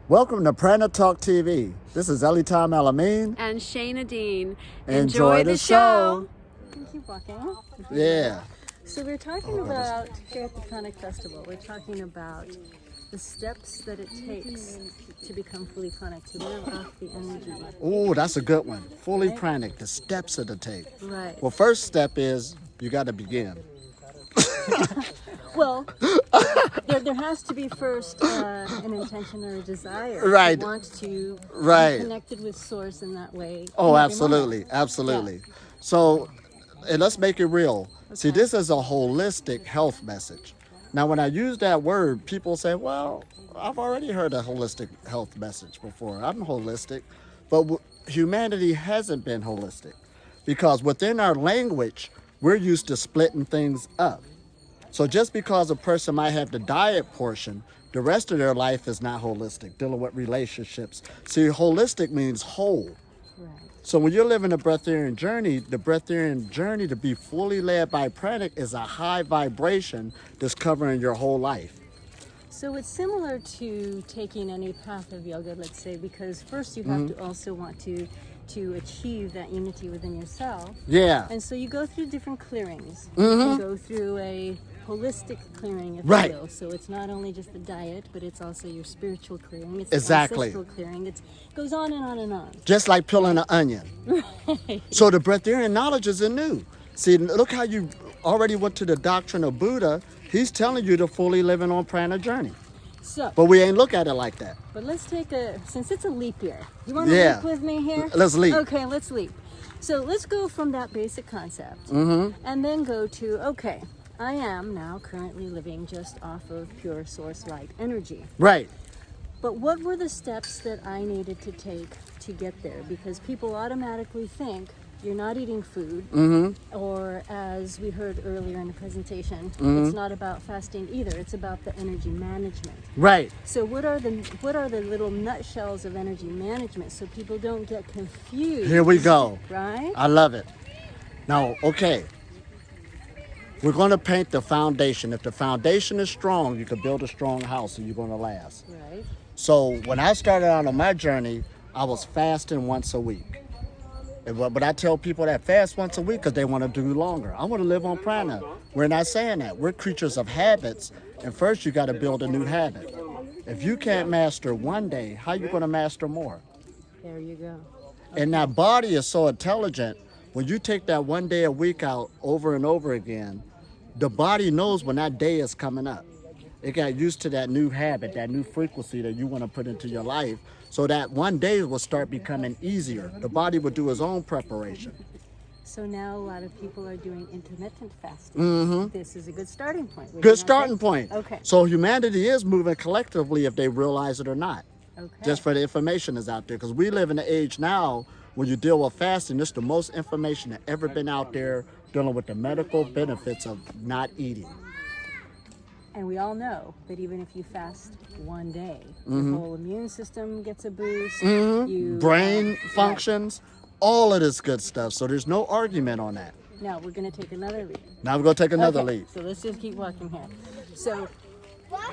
Welcome to Pranic Talk TV. This is Elitom, El-amin. And Shayna Dean. Enjoy the show. You can keep walking. Yeah. So we're talking about, here at the Pranic Festival, we're talking about the steps that it takes to become fully pranic, to live off the energy. Ooh, that's a good one. Fully Right. pranic, the steps it'll take. Right. Well, first step is you got to begin. Well, there has to be first an intention or a desire. Right. You want to Right. be connected with Source in that way. Oh, in every absolutely. moment. Absolutely. So, and let's make it real. See, Okay. this is a holistic health message. Now, when I use that word, people say, well, I've already heard a holistic health message before. I'm holistic. But humanity hasn't been holistic because within our language, we're used to splitting things up. So just because a person might have the diet portion, the rest of their life is not holistic, dealing with relationships. See, holistic means whole. Right. So when you're living the Breatharian journey to be fully led by Pranic is a high vibration that's covering your whole life. So it's similar to taking any path of yoga, let's say, because first you have to also want to achieve that unity within yourself. Yeah. And so you go through different clearings. You can go through a holistic clearing, if Right. you will. So it's not only just the diet, but it's also your spiritual clearing. It's Exactly. the ancestral clearing. It goes on and on and on. Just like peeling an onion. So the Breatharian knowledge isn't new. See, look how you already went to the doctrine of Buddha. He's telling you to fully living on Prana journey. So, But we ain't look at it like that. but let's take since it's a leap year. You want to Yeah. leap with me here? Let's leap. Okay, let's leap. So let's go from that basic concept and then go to, okay, I am now currently living just off of pure source light energy. Right. But what were the steps that I needed to take to get there? Because people automatically think you're not eating food, or as we heard earlier in the presentation, it's not about fasting either. It's about the energy management. Right. So what are the little nutshells of energy management so people don't get confused? Here we go. Right? I love it. Now, okay. We're going to paint the foundation. If the foundation is strong, you can build a strong house and you're going to last. Right. So when I started out on my journey, I was fasting once a week. But I tell people that fast once a week because they want to do longer. I want to live on prana. We're not saying that. We're creatures of habits. And first you got to build a new habit. If you can't master one day, how you going to master more? There you go. And that body is so intelligent. When you take that one day a week out over and over again, the body knows when that day is coming up. It got used to that new habit, that new frequency that you want to put into your life. So that one day will start becoming easier. The body will do its own preparation. So now a lot of people are doing intermittent fasting. This is a good starting point. Would you Good not starting say? point. Okay. So humanity is moving collectively if they realize it or not. Okay. Just for the information is out there. Because we live in an age now when you deal with fasting, it's the most information that ever been out there dealing with the medical benefits of not eating. And we all know that even if you fast one day, your whole immune system gets a boost. You, Brain functions, all of this good stuff. So there's no argument on that. Now we're going to take another leap. Now we're going to take another Okay, leap. So let's just keep walking here. So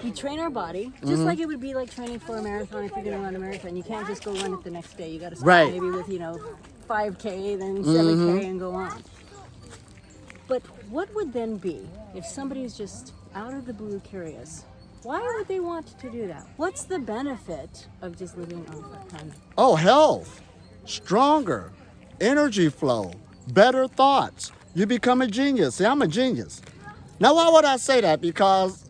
we train our body just like it would be like training for a marathon. If you're going to run a marathon, you can't just go run it the next day. You got to start Right. maybe with 5K, then 7K, and go on. But what would then be if somebody's just out of the blue curious? Why would they want to do that? What's the benefit of just living on prana? Oh, health, stronger, energy flow, better thoughts. You become a genius. See, I'm a genius. Now, why would I say that? Because,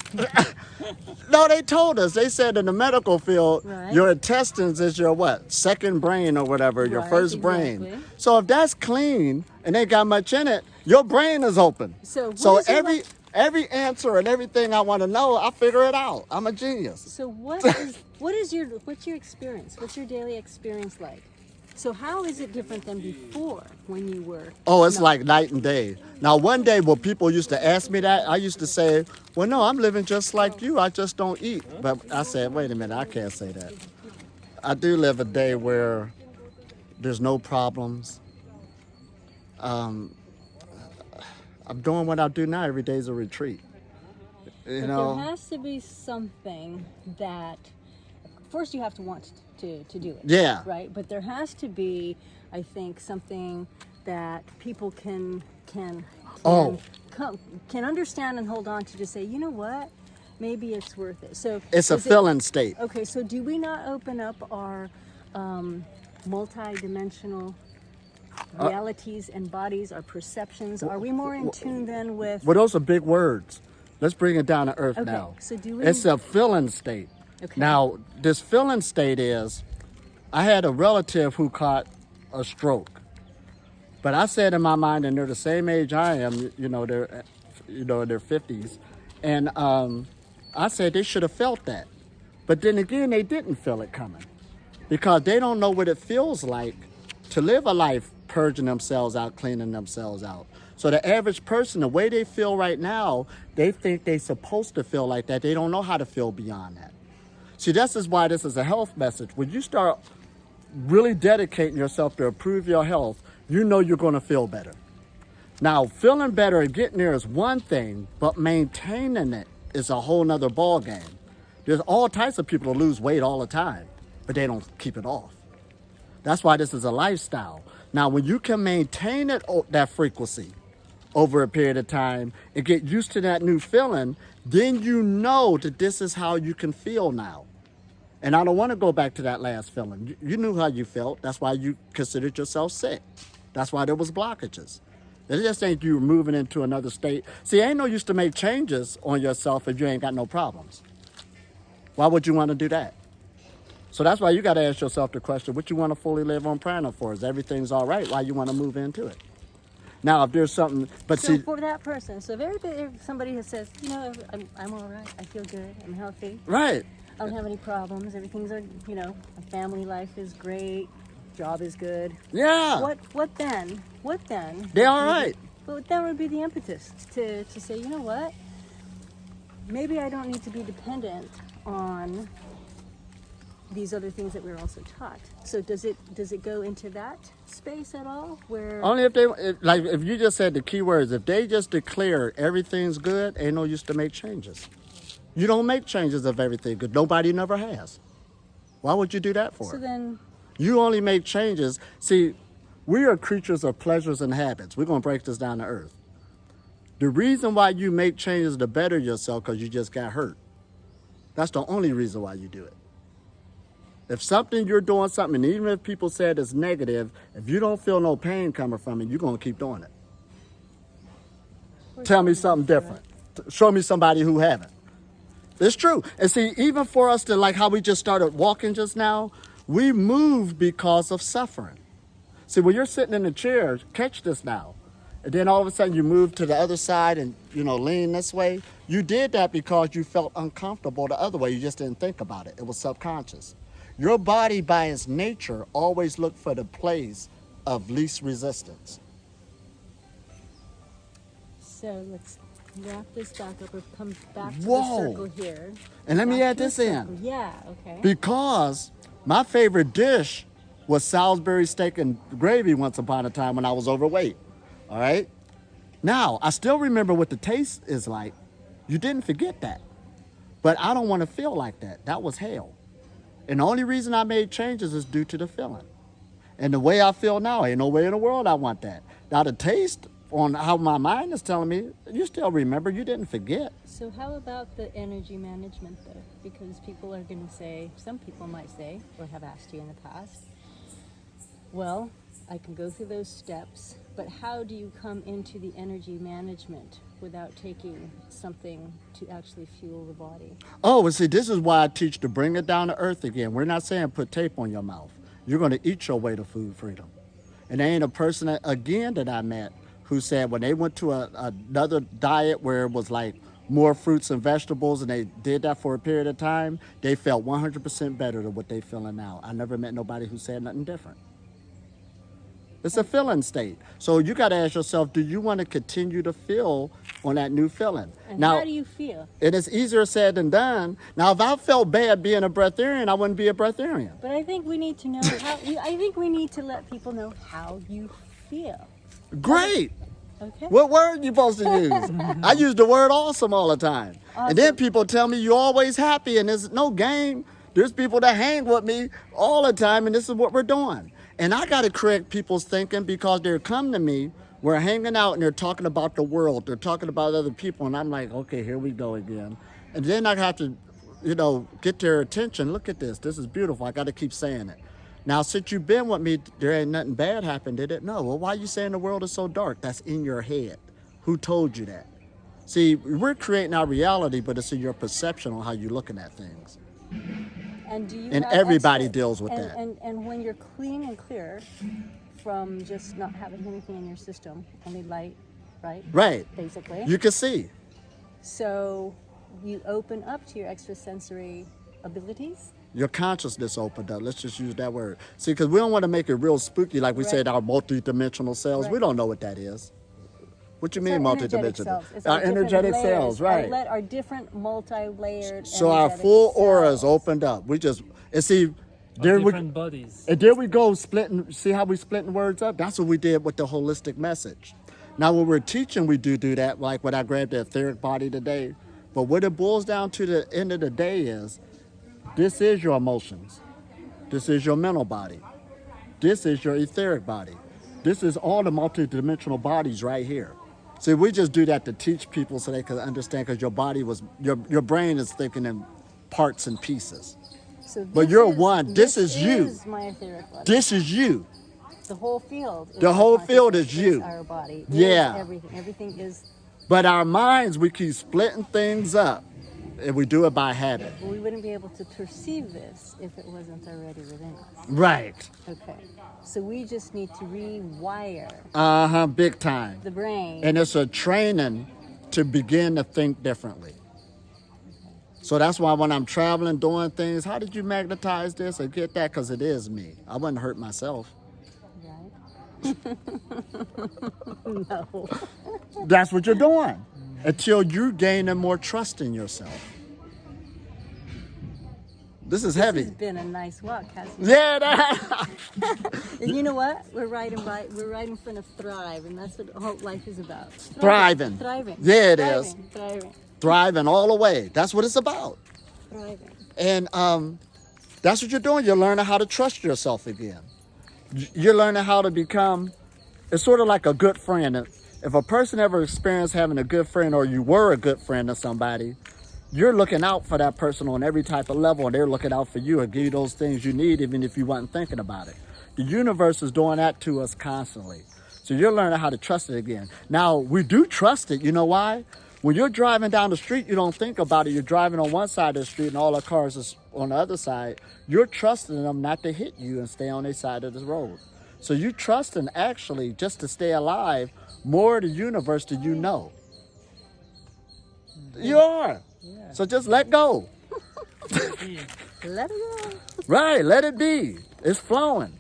no, they told us. They said in the medical field, Right. your intestines is your what? Second brain or whatever, your Right, first exactly. brain. So if that's clean and ain't got much in it, your brain is open. So what is it every answer and everything I want to know, I figure it out. I'm a genius. So what's your experience? What's your daily experience like? So how is it different than before when you were? Oh, it's like night and day. Now, one day when people used to ask me that, I used to say, well, no, I'm living just like you. I just don't eat. But I said, wait a minute, I can't say that. I do live a day where there's no problems. I'm doing what I do now. Every day is a retreat. You But know? there has to be something that first you have to want to do it. Yeah. Right. But there has to be, I think, something that people can understand and hold on to say, you know what, maybe it's worth it. So it's a feeling state. Okay. So do we not open up our multi-dimensional realities and bodies, our perceptions? Are we more in tune then with? Well, those are big words. Let's bring it down to earth now. So do we? It's a feeling state. Okay. Now, this feeling state is, I had a relative who caught a stroke, but I said in my mind, and they're the same age I am. They're in their 50s, and I said they should have felt that, but then again, they didn't feel it coming because they don't know what it feels like to live a life purging themselves out, cleaning themselves out. So the average person, the way they feel right now, they think they're supposed to feel like that. They don't know how to feel beyond that. See, this is why this is a health message. When you start really dedicating yourself to improve your health, you know you're going to feel better. Now, feeling better and getting there is one thing, but maintaining it is a whole nother ball game. There's all types of people who lose weight all the time, but they don't keep it off. That's why this is a lifestyle. Now, when you can maintain it, that frequency over a period of time and get used to that new feeling, then you know that this is how you can feel now. And I don't want to go back to that last feeling. You knew how you felt. That's why you considered yourself sick. That's why there was blockages. It just ain't you moving into another state. See, ain't no use to make changes on yourself if you ain't got no problems. Why would you want to do that? So that's why you got to ask yourself the question, what you want to fully live on Pranic for? Is everything's all right? Why you want to move into it? Now, if there's something, but so for that person, so if somebody says, I'm all right, I feel good, I'm healthy. Right. I don't have any problems. Everything's, my family life is great. Job is good. Yeah. What then? What then? They're all right. But that would be the impetus to say, you know what? Maybe I don't need to be dependent on these other things that we're also taught. So does it go into that space at all? Where only if you just said the key words, if they just declare everything's good, ain't no use to make changes. You don't make changes of everything good. Nobody never has. Why would you do that for? So then you only make changes. See, we are creatures of pleasures and habits. We're going to break this down to earth. The reason why you make changes to better yourself because you just got hurt. That's the only reason why you do it. If you're doing something, even if people said it's negative, if you don't feel no pain coming from it, you're going to keep doing it. Tell me something different. Show me somebody who haven't. It's true. And see, even for us to, like how we just started walking just now, we move because of suffering. See, when you're sitting in the chair, catch this now, and then all of a sudden you move to the other side and, lean this way, you did that because you felt uncomfortable the other way. You just didn't think about it. It was subconscious. Your body, by its nature, always look for the place of least resistance. So let's wrap this back up or come back to Whoa. the circle here. And let me add this in. Yeah, okay. Because my favorite dish was Salisbury steak and gravy once upon a time when I was overweight. All right? Now, I still remember what the taste is like. You didn't forget that. But I don't want to feel like that. That was hell. And the only reason I made changes is due to the feeling. And the way I feel now, ain't no way in the world I want that. Now, the taste on how my mind is telling me, you still remember, you didn't forget. So how about the energy management, though? Because people are going to say, some people might say, or have asked you in the past, well, I can go through those steps, but how do you come into the energy management without taking something to actually fuel the body? Oh, well, see, this is why I teach to bring it down to earth again. We're not saying put tape on your mouth. You're going to eat your way to food freedom. And there ain't a person, that I met who said when they went to another diet where it was like more fruits and vegetables and they did that for a period of time, they felt 100% better than what they feeling now. I never met nobody who said nothing different. It's a feeling state. So you got to ask yourself, do you want to continue to feel on that new feeling? And now, how do you feel? It is easier said than done. Now, if I felt bad being a breatharian, I wouldn't be a breatharian. But I think we need to know I think we need to let people know how you feel. Great. Okay. What word you supposed to use? I use the word awesome all the time. Awesome. And then people tell me you're always happy and there's no game. There's people that hang with me all the time, and this is what we're doing. And I got to correct people's thinking because they're coming to me, we're hanging out, and they're talking about the world. They're talking about other people, and I'm like, okay, here we go again. And then I have to, get their attention. Look at this. This is beautiful. I got to keep saying it. Now, since you've been with me, there ain't nothing bad happened, did it? No. Well, why are you saying the world is so dark? That's in your head. Who told you that? See, we're creating our reality, but it's in your perception on how you're looking at things. And do you And have everybody extra, deals with and, that. And when you're clean and clear from just not having anything in your system, only light, right? Right. Basically. You can see. So you open up to your extrasensory abilities. Your consciousness opened up. Let's just use that word. See, because we don't want to make it real spooky, like we said, our multidimensional cells. Right. We don't know what that is. What you It's mean our energetic multidimensional? cells. It's Our different energetic layers, cells, right. Our different multi-layered So our energetic full aura is cells. opened up. We just, and see, there we, different bodies. and there we go splitting, see how we splitting words up? That's what we did with the holistic message. Now when we're teaching, we do that, like when I grabbed the etheric body today. But what it boils down to the end of the day is, this is your emotions. This is your mental body. This is your etheric body. This is all the multidimensional bodies right here. See, we just do that to teach people so they can understand, because your brain is thinking in parts and pieces. So But you're one. This is you. This is my etheric body. This is you. The whole field. Is The our whole field is consciousness, you. Our body. Yeah. Is everything. Everything is. But our minds, we keep splitting things up, and we do it by habit. We wouldn't be able to perceive this if it wasn't already within us. Right. Okay. So we just need to rewire Big time. the brain. And it's a training to begin to think differently. So that's why when I'm traveling, doing things, how did you magnetize this or get that? Because it is me. I wouldn't hurt myself. Right? No. That's what you're doing until you're gaining more trust in yourself. This is heavy. It's been a nice walk, hasn't it? Yeah, And you know what? We're right in front of Thrive, and that's what all life is about. Thriving. Thriving. Yeah, it Thriving. is. Thriving. Thriving all the way. That's what it's about. Thriving. And that's what you're doing. You're learning how to trust yourself again. You're learning how to become, it's sort of like a good friend. If a person ever experienced having a good friend, or you were a good friend to somebody, you're looking out for that person on every type of level, and they're looking out for you and give you those things you need, even if you weren't thinking about it. The universe is doing that to us constantly. So you're learning how to trust it again. Now, we do trust it. You know why? When you're driving down the street, you don't think about it. You're driving on one side of the street and all the cars is on the other side. You're trusting them not to hit you and stay on their side of the road. So you trusting actually just to stay alive more of the universe than you know. You are. Yeah. So just let go. Let it go. Right, let it be. It's flowing.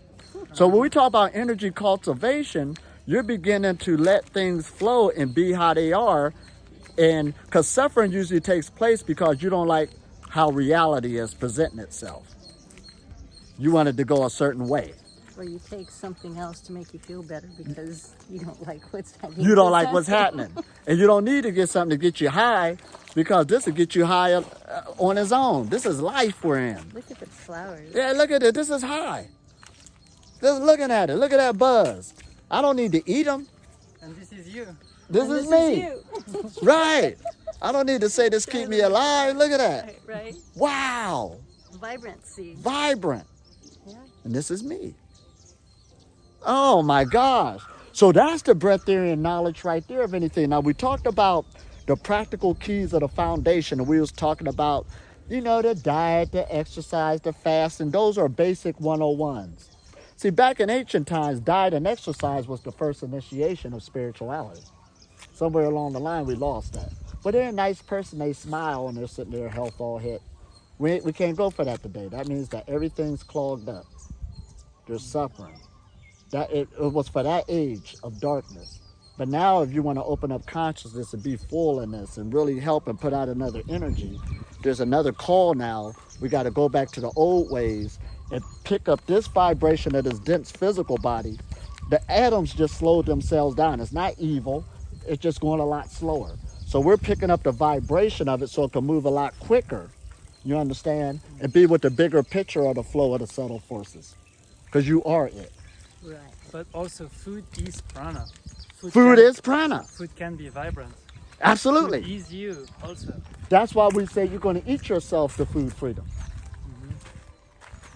So when we talk about energy cultivation, you're beginning to let things flow and be how they are. And because suffering usually takes place because you don't like how reality is presenting itself. You want it to go a certain way. Or you take something else to make you feel better because you don't like what's happening. You don't like what's happening. And you don't need to get something to get you high, because this will get you high on its own. This is life we're in. Look at the flowers. Yeah, look at it. This is high. Just looking at it. Look at that buzz. I don't need to eat them. And this is you. This is me. You. Right. I don't need to say this keep me alive. Look at that. Right. Wow. Vibrancy. Vibrant. Yeah. And this is me. Oh my gosh. So that's the breatharian knowledge right there of anything. Now we talked about the practical keys of the foundation, and we was talking about, the diet, the exercise, the fast, and those are basic 101s. See, back in ancient times, diet and exercise was the first initiation of spirituality. Somewhere along the line, we lost that. But they're a nice person. They smile, and they're sitting there, health all hit. We can't go for that today. That means that everything's clogged up. There's suffering. That it was for that age of darkness. But now if you want to open up consciousness and be full in this and really help and put out another energy, there's another call now. We got to go back to the old ways and pick up this vibration of this dense physical body. The atoms just slowed themselves down. It's not evil. It's just going a lot slower. So we're picking up the vibration of it so it can move a lot quicker You understand? And be with the bigger picture of the flow of the subtle forces. Because you are it. Right. But also food is prana. Food is prana. Food can be vibrant. Absolutely. Food is you also. That's why we say you're going to eat yourself to food freedom.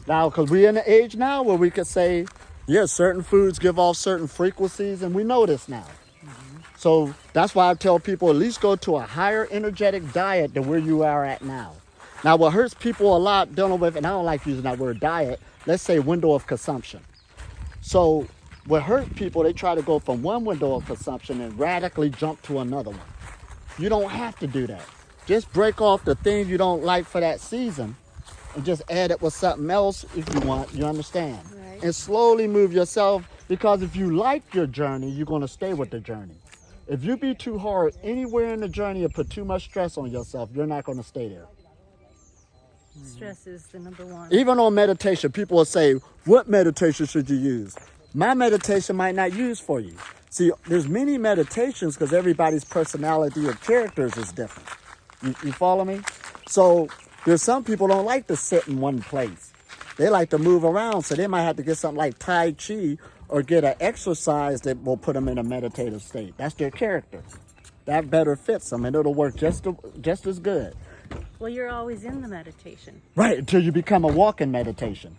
Now, because we're in an age now where we could say, yeah, certain foods give off certain frequencies, and we know this now. So that's why I tell people at least go to a higher energetic diet than where you are at now. Now, what hurts people a lot dealing with, and I don't like using that word diet, let's say window of consumption. So what hurt people, they try to go from one window of consumption and radically jump to another one. You don't have to do that. Just break off the thing you don't like for that season and just add it with something else if you want, you understand? Right. And slowly move yourself, because if you like your journey, you're going to stay with the journey. If you be too hard anywhere in the journey or put too much stress on yourself, you're not going to stay there. Stress is the number one. Even on meditation, people will say, what meditation should you use? My meditation might not use for you. See, there's many meditations because everybody's personality or characters is different. You follow me? So there's some people don't like to sit in one place. They like to move around, so they might have to get something like Tai Chi or get an exercise that will put them in a meditative state. That's their character. That better fits them, and it'll work just as good. Well, you're always in the meditation. Right, until you become a walking meditation.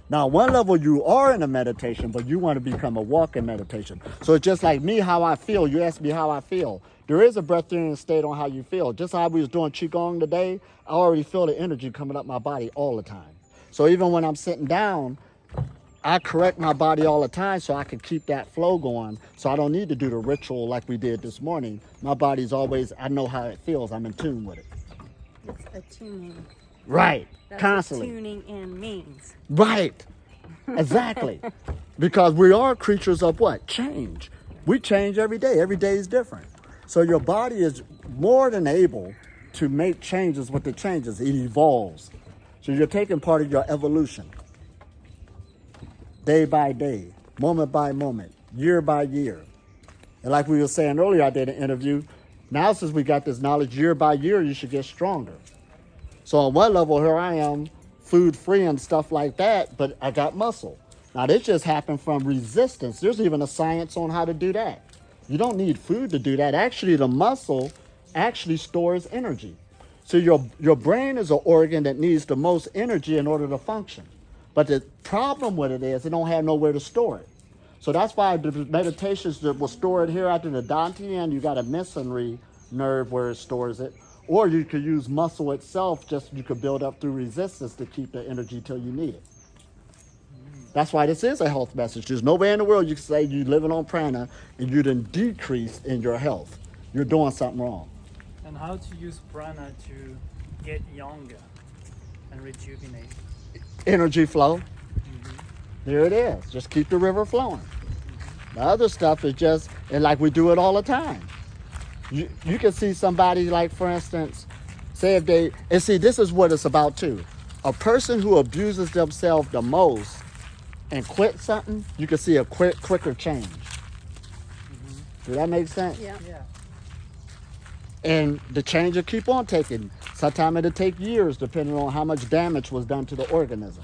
Now, one level you are in a meditation, but you want to become a walking meditation. So it's just like me, how I feel. You ask me how I feel. There is a breatharian state on how you feel. Just how we was doing Qigong today, I already feel the energy coming up my body all the time. So even when I'm sitting down, I correct my body all the time so I can keep that flow going. So I don't need to do the ritual like we did this morning. My body's always, I know how it feels. I'm in tune with it. It's attuning. Right. That's Constantly. what tuning in means. Right. Exactly. Because we are creatures of what? Change. We change every day. Every day is different. So your body is more than able to make changes with the changes. It evolves. So you're taking part of your evolution. Day by day, moment by moment, year by year. And like we were saying earlier, I did an interview. Now since we got this knowledge, year by year, you should get stronger. So on one level, here I am, food free and stuff like that, but I got muscle. Now this just happened from resistance. There's even a science on how to do that. You don't need food to do that. Actually, the muscle actually stores energy. So your brain is an organ that needs the most energy in order to function. But the problem with it is it don't have nowhere to store it. So that's why the meditations that will store it here after the Dantian, you got a mesentery nerve where it stores it. Or you could use muscle itself, just you could build up through resistance to keep the energy till you need it. That's why this is a health message. There's nowhere in the world you can say you're living on prana and you done decreased in your health. You're doing something wrong. And how to use prana to get younger and rejuvenate. Energy flow. There it is. Just keep the river flowing. The other stuff is just, and like we do it all the time. You can see somebody like, for instance, say if they, and see, this is what it's about too. A person who abuses themselves the most and quit something, you can see a quicker change. Does that make sense? Yeah. Yeah. And the change will keep on taking. Sometimes it'll take years depending on how much damage was done to the organism.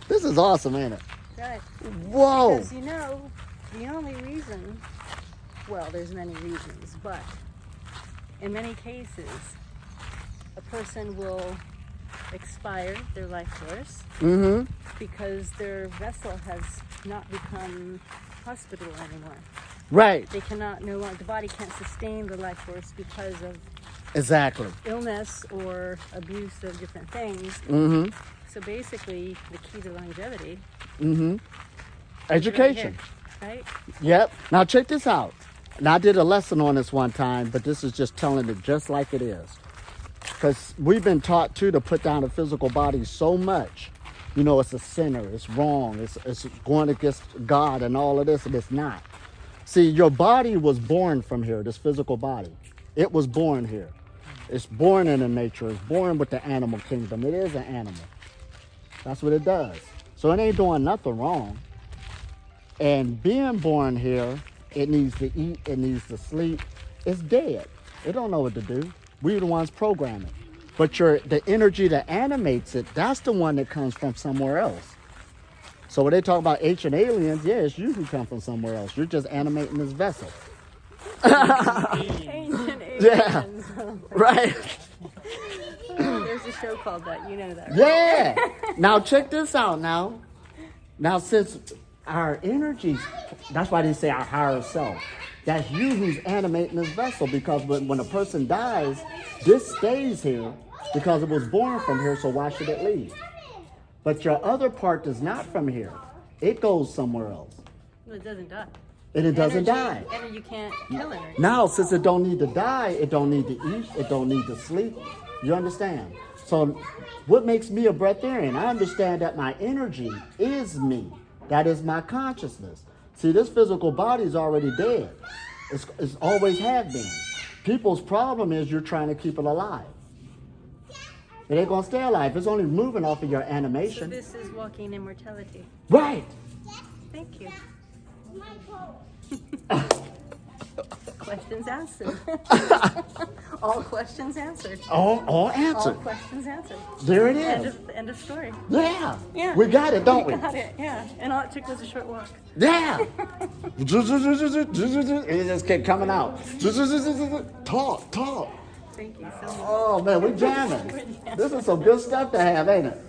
This is awesome, ain't it? Right. Whoa. Because you know, the only reason, well, there's many reasons, but in many cases, a person will expire their life force because their vessel has not become hospitable anymore. Right. They cannot no longer, the body can't sustain the life force because of Exactly. illness or abuse of different things. So basically, the key to longevity Education. right? Yep. Now check this out. Now I did a lesson on this one time, but this is just telling it just like it is. Because we've been taught too to put down the physical body so much. You know, it's a sinner, it's wrong, it's going against God and all of this, and it's not. See, your body was born from here, this physical body. It was born here. It's born in the nature, it's born with the animal kingdom. It is an animal. That's what it does. So it ain't doing nothing wrong. And being born here, it needs to eat, it needs to sleep. It's dead. It don't know what to do. We're the ones program it. But the energy that animates it, that's the one that comes from somewhere else. So when they talk about ancient aliens, yeah, it's you who come from somewhere else. You're just animating this vessel. Ancient aliens. Yeah. Right? There's a show called that. You know that. Yeah. Now check this out now. Now since our energies, that's why they say our higher self. That's you who's animating this vessel, because when a person dies, this stays here because it was born from here, so why should it leave? But your other part is not from here. It goes somewhere else. Well, it doesn't die. And it doesn't die. And you can't kill it. Now, since it don't need to die, it don't need to eat, it don't need to sleep. You understand? So what makes me a breatharian? I understand that my energy is me. That is my consciousness. See, this physical body is already dead. It's always have been. People's problem is you're trying to keep it alive. It ain't gonna stay alive. It's only moving off of your So animation. this is walking immortality. Right. Thank you. Questions answered. All questions answered. All All answered. questions answered. There it End is. of story. Yeah. Yeah. We got it, don't we? Got it, yeah. And all it took was a short walk. Yeah. It just kept coming out. Talk. Thank you so much. Oh man, we're jamming. This is some good stuff to have, ain't it?